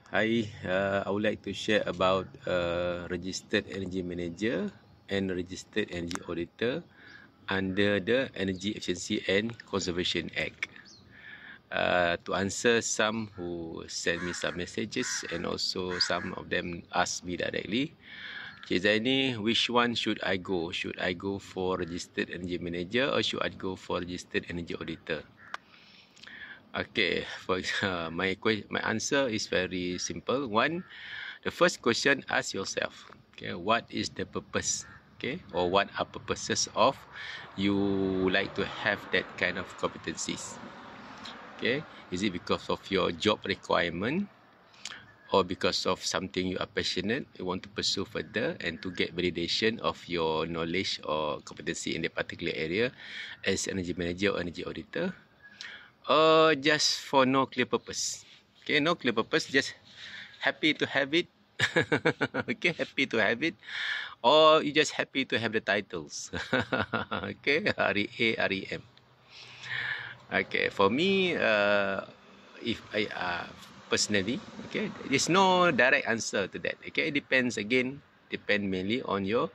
Hi, I would like to share about registered energy manager and registered energy auditor under the Energy Efficiency and Conservation Act. To answer some who send me some messages and also some of them ask me directly, Cik Zaini, which one should I go? Should I go for registered energy manager or should I go for registered energy auditor? Okay, my answer is very simple. One, the first question, ask yourself, okay, what is the purpose, okay, or what are purposes of you like to have that kind of competencies, okay? Is it because of your job requirement or because of something you are passionate, you want to pursue further and to get validation of your knowledge or competency in that particular area as energy manager or energy auditor? Or just for no clear purpose? Okay, no clear purpose, just happy to have it. Okay, happy to have it. Or you just happy to have the titles. Okay, REA, REM. Okay, for me, if I personally, okay, there's no direct answer to that. Okay, it depends again, depend mainly on your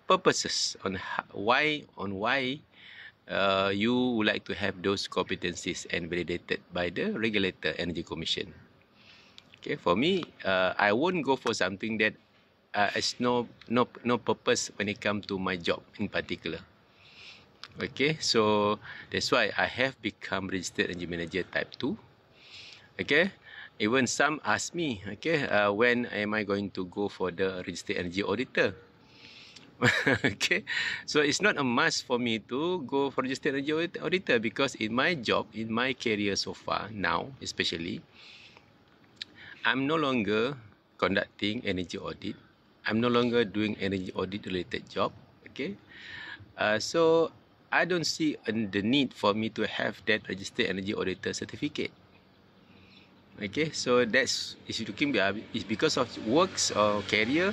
purposes, on why you would like to have those competencies and validated by the regulator Energy Commission. Okay, for me, I won't go for something that has no purpose when it comes to my job in particular. Okay, so that's why I have become registered energy manager type 2. Okay, even some ask me, okay, when am I going to go for the registered energy auditor? Okay, so it's not a must for me to go for registered energy auditor because in my job, in my career so far now, especially, I'm no longer conducting energy audit. I'm no longer doing energy audit related job. Okay, so I don't see the need for me to have that registered energy auditor certificate. Okay, so that's is looking is because of works or career.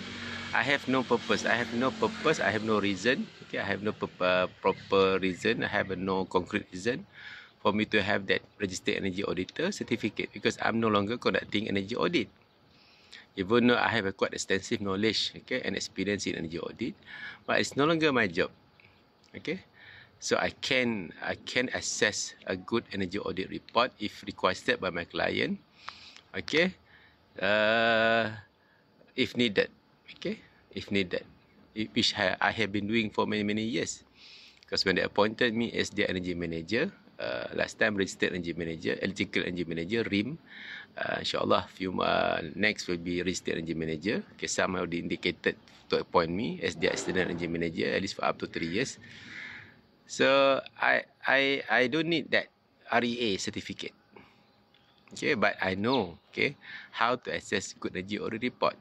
I have no purpose. I have no purpose. I have no reason. Okay, I have no proper reason. I have no concrete reason for me to have that registered energy auditor certificate because I'm no longer conducting energy audit. Even though I have a quite extensive knowledge, okay, and experience in energy audit, but it's no longer my job. Okay, so I can assess a good energy audit report if requested by my client. Okay, if needed. Okay, if needed, which I have been doing for many years. Because when they appointed me as their energy manager, last time registered energy manager, electrical energy manager, REM. InsyaAllah, next will be registered energy manager. Okay, some have indicated to appoint me as their external energy manager, at least for up to 3 years. So I don't need that REA certificate. Okay, but I know, okay, how to assess good energy audit report.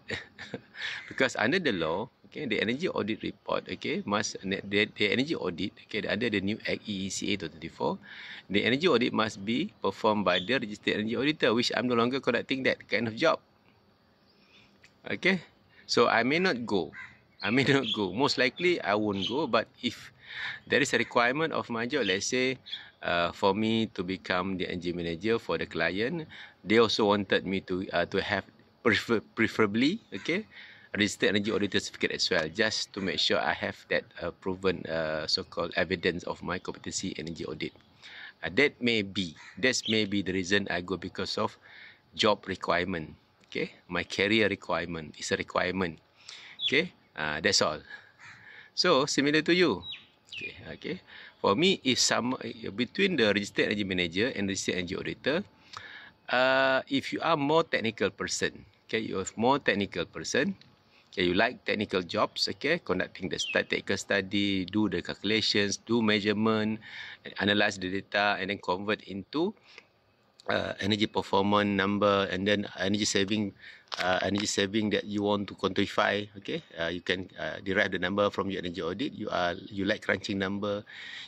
Because under the law, okay, the energy audit report, okay, the energy audit, okay, under the new Act EECA 2024, the energy audit must be performed by the registered energy auditor, which I'm no longer conducting that kind of job. Okay, so I may not go. Most likely, I won't go. But if there is a requirement of my job, let's say, for me to become the energy manager for the client, they also wanted me to have preferably, okay, registered energy auditor certificate as well, just to make sure I have that proven so-called evidence of my competency in energy audit. That may be the reason I go, because of job requirement. Okay, my career requirement is a requirement. Okay, that's all. So similar to you. Okay. For me, if between the registered energy manager and registered energy auditor, if you are more technical person, okay, you are more technical person. Okay, you like technical jobs, okay, conducting the technical study, do the calculations, do measurement, analyze the data, and then convert into energy performance number, and then energy saving that you want to quantify. Okay, you can derive the number from your energy audit. You like crunching number,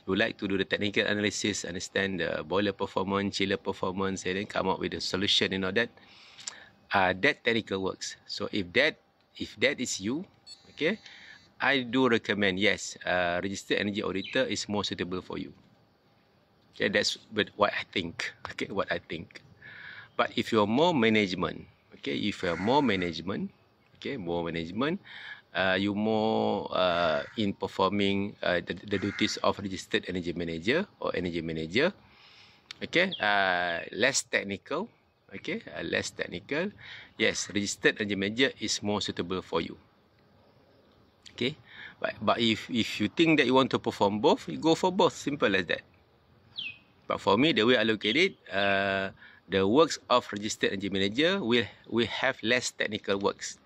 you like to do the technical analysis, understand the boiler performance, chiller performance, and then come up with a solution and all that. That technical works. So if that is you, okay, I do recommend, yes, registered energy auditor is more suitable for you. Okay, that's what I think. Okay, what I think. But if you're more management, okay, if you have more management, okay, you more in performing the duties of registered energy manager or energy manager. Okay, less technical. Okay, less technical. Yes, registered energy manager is more suitable for you. Okay, but if you think that you want to perform both, you go for both. Simple as that. But for me, the way I look at it, the works of registered energy manager will have less technical works.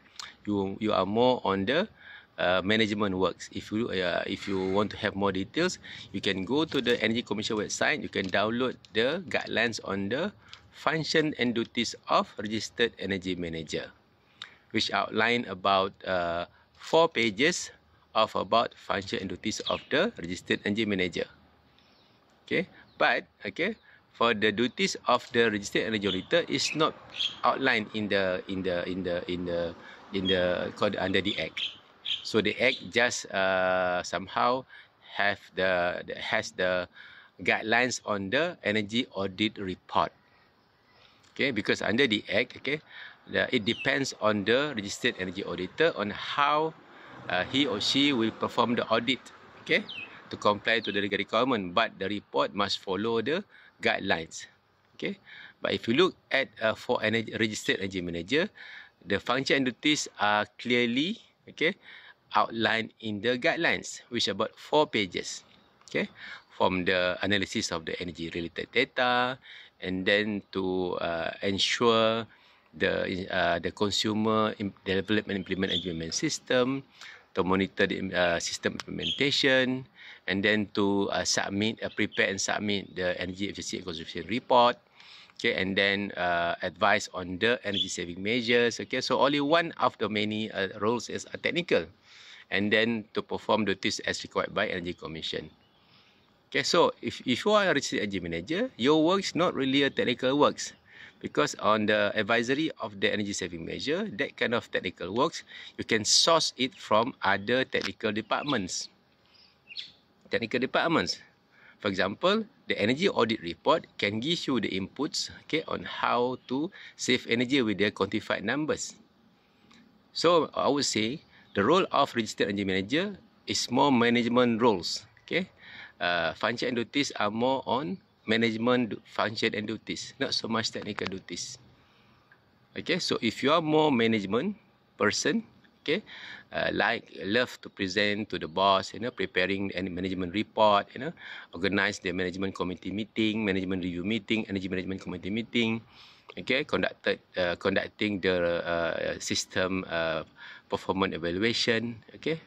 You are more on the management works. If you want to have more details, you can go to the Energy Commission website. You can download the guidelines on the function and duties of registered energy manager, which outline about 4 pages of about function and duties of the registered energy manager. Okay, but okay, for the duties of the registered energy auditor is not outlined under the Act. So the Act just somehow has the guidelines on the energy audit report. Okay, because under the Act, okay, it depends on the registered energy auditor on how he or she will perform the audit, okay, to comply to the legal requirement. But the report must follow the guidelines. Okay, but if you look at for registered energy manager, the function and duties are clearly, okay, outlined in the guidelines, which are about 4 pages. Okay, from the analysis of the energy related data, and then to ensure the consumer development implement management system, to monitor the system implementation, and then to prepare and submit the energy efficiency and conservation report. Okay, and then advise on the energy saving measures. Okay, so only one of the many roles is technical, and then to perform duties as required by Energy Commission. Okay, so if you are a registered energy manager, your work is not really a technical works, because on the advisory of the energy saving measure, that kind of technical works, you can source it from other technical departments. For example, the energy audit report can give you the inputs, okay, on how to save energy with their quantified numbers. So I would say the role of registered energy manager is more management roles. Okay, function and duties are more on management function and duties, not so much technical duties. Okay, so if you are more management person, okay, love to present to the boss, preparing any management report, organize the management committee meeting, management review meeting, energy management committee meeting, okay, conducting the system performance evaluation, okay,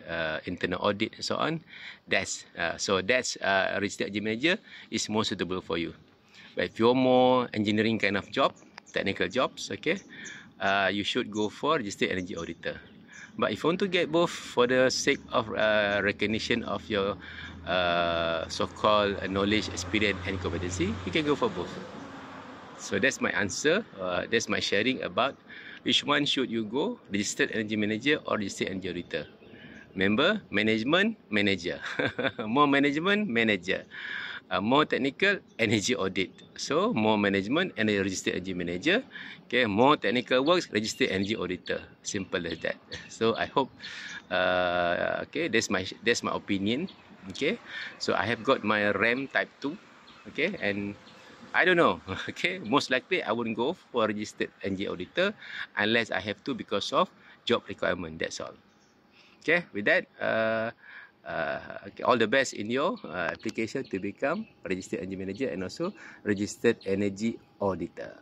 internal audit and so on. That's registered energy manager is more suitable for you. But if you're more engineering kind of job, technical jobs, okay, you should go for registered energy auditor. But if you want to get both for the sake of recognition of your so-called knowledge, experience and competency, you can go for both. So that's my answer. That's my sharing about which one should you go, registered energy manager or registered energy auditor. Remember, management, manager. More management, manager. More technical, energy audit. So more management and registered energy manager. Okay, more technical works, registered energy auditor. Simple as that. So I hope okay, that's my opinion. Okay, so I have got my RAM type 2. Okay, and I don't know. Okay, most likely I wouldn't go for registered energy auditor unless I have to because of job requirement. That's all. Okay, with that, okay, all the best in your application to become registered energy manager and also registered energy auditor.